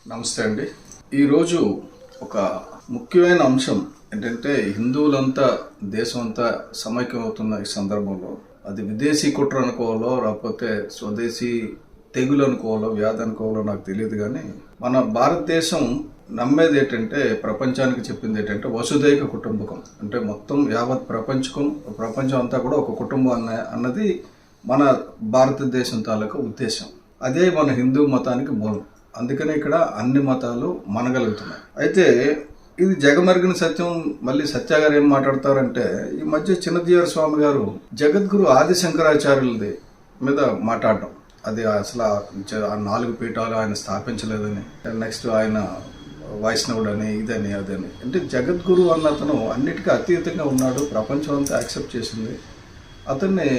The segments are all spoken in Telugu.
నమస్తే అండి. ఈరోజు ఒక ముఖ్యమైన అంశం ఏంటంటే హిందువులంతా దేశం అంతా సమైక్యం అవుతున్న ఈ సందర్భంలో అది విదేశీ కుట్ర అనుకోవాలో లేకపోతే స్వదేశీ తెగులు అనుకోవాలో వ్యాధి అనుకోవాలో నాకు తెలియదు. కానీ మన భారతదేశం నమ్మేది ఏంటంటే ప్రపంచానికి చెప్పింది ఏంటంటే వసుదైక కుటుంబకం, అంటే మొత్తం యావత్ ప్రపంచం అంతా కూడా ఒక కుటుంబం అన్నది మన భారతదేశం తాలూకా ఉద్దేశం. అదే మన హిందూ మతానికి మూలం. అందుకనే ఇక్కడ అన్ని మతాలు మనగలుగుతున్నాయి. అయితే ఇది జగమరిగిన సత్యం. మళ్ళీ సత్య గారు ఏం మాట్లాడతారంటే, ఈ మధ్య చిన్నజీవర స్వామి గారు జగద్గురు ఆది శంకరాచార్యులది మీద మాట్లాడటం, అది అసలు ఆ 4 పీఠాలు ఆయన స్థాపించలేదని, నెక్స్ట్ ఆయన వైష్ణవుడని, ఇదని అదని. అంటే జగద్గురు అన్న అతను అన్నిటికీ అతీతంగా ఉన్నాడు, ప్రపంచం అంతా యాక్సెప్ట్ చేసింది అతన్ని.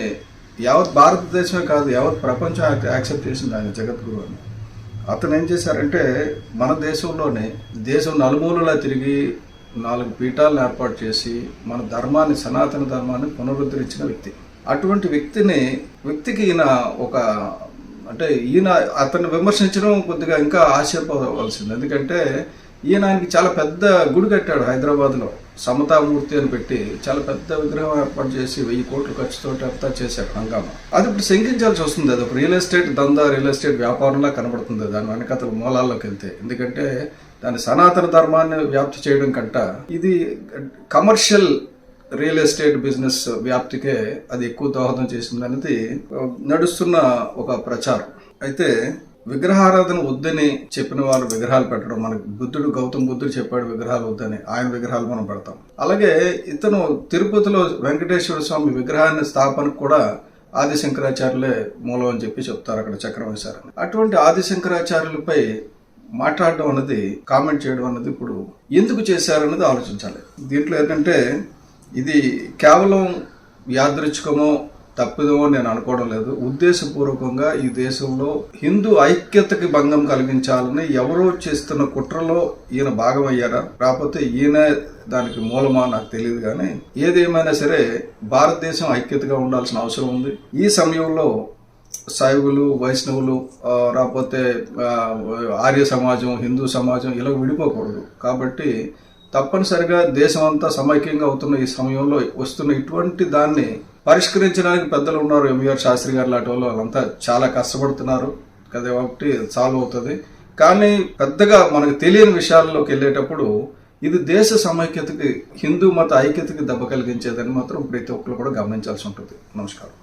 యావత్ భారతదేశమే కాదు, యావత్ ప్రపంచం యాక్సెప్ట్ చేసింది ఆయన జగద్గురు అని. అతను ఏం చేశారంటే మన దేశంలోనే దేశం నలుమూలలా తిరిగి 4 పీఠాలను ఏర్పాటు చేసి మన ధర్మాన్ని, సనాతన ధర్మాన్ని పునరుద్ధరించిన వ్యక్తి. అటువంటి వ్యక్తికి ఈయన ఈయన అతన్ని విమర్శించడం కొద్దిగా ఇంకా ఆశ్చర్యపోవలసింది. ఎందుకంటే ఈయన ఆయనకి చాలా పెద్ద గుడి కట్టాడు హైదరాబాద్లో, సమతామూర్తి అని పెట్టి చాలా పెద్ద విగ్రహం ఏర్పాటు చేసి 1000 కోట్ల ఖర్చుతో అంతా చేశాడు హంగామా. అది ఇప్పుడు శంకించాల్సి వస్తుంది. అది ఒక రియల్ ఎస్టేట్ దందా, రియల్ ఎస్టేట్ వ్యాపారంలా కనబడుతుంది దాని వెనకతల మూలాల్లోకి వెళ్తే. ఎందుకంటే దాని సనాతన ధర్మాన్ని వ్యాప్తి చేయడం కంట ఇది కమర్షియల్ రియల్ ఎస్టేట్ బిజినెస్ వ్యాప్తికే అది ఎక్కువ దోహదం చేసింది అనేది నడుస్తున్న ఒక ప్రచారం. అయితే విగ్రహారాధన వద్దని చెప్పిన వాళ్ళు విగ్రహాలు పెట్టడం, మనకి గౌతమ్ బుద్ధుడు చెప్పాడు విగ్రహాలు వద్దని, ఆయన విగ్రహాలు మనం పెడతాం. అలాగే ఇతను తిరుపతిలో వెంకటేశ్వర స్వామి విగ్రహాన్ని స్థాపనకు కూడా ఆది శంకరాచార్యులే మూలం అని చెప్పి చెప్తారు, అక్కడ చక్రం వేశారని. అటువంటి ఆది శంకరాచార్యులపై మాట్లాడడం అన్నది, కామెంట్ చేయడం అన్నది ఇప్పుడు ఎందుకు చేశారన్నది ఆలోచించాలి. దీంట్లో ఏంటంటే ఇది కేవలం యాదృచ్ఛికమో తప్పిదమో నేను అనుకోవడం లేదు. ఉద్దేశపూర్వకంగా ఈ దేశంలో హిందూ ఐక్యతకి భంగం కలిగించాలని ఎవరో చేస్తున్న కుట్రలో ఈయన భాగమయ్యారా, రాకపోతే ఈయన దానికి మూలమా నాకు తెలియదు. కానీ ఏదేమైనా సరే భారతదేశం ఐక్యతగా ఉండాల్సిన అవసరం ఉంది. ఈ సమయంలో శైవులు, వైష్ణవులు, రాకపోతే ఆర్య సమాజం, హిందూ సమాజం ఇలా విడిపోకూడదు. కాబట్టి తప్పనిసరిగా దేశం అంతా సమైక్యంగా అవుతున్న ఈ సమయంలో వస్తున్న ఇటువంటి దాన్ని పరిష్కరించడానికి పెద్దలు ఉన్నారు. ఎంవీఆర్ శాస్త్రి గారు లాంటి వాళ్ళంతా చాలా కష్టపడుతున్నారు కదా, ఒకటి సాల్వ్ అవుతుంది. కానీ పెద్దగా మనకు తెలియని విషయాల్లోకి వెళ్ళేటప్పుడు ఇది దేశ సమైక్యతకి, హిందూ మత ఐక్యతకి దెబ్బ కలిగించేదని మాత్రం ప్రతి ఒక్కరు కూడా గమనించాల్సి ఉంటుంది. నమస్కారం.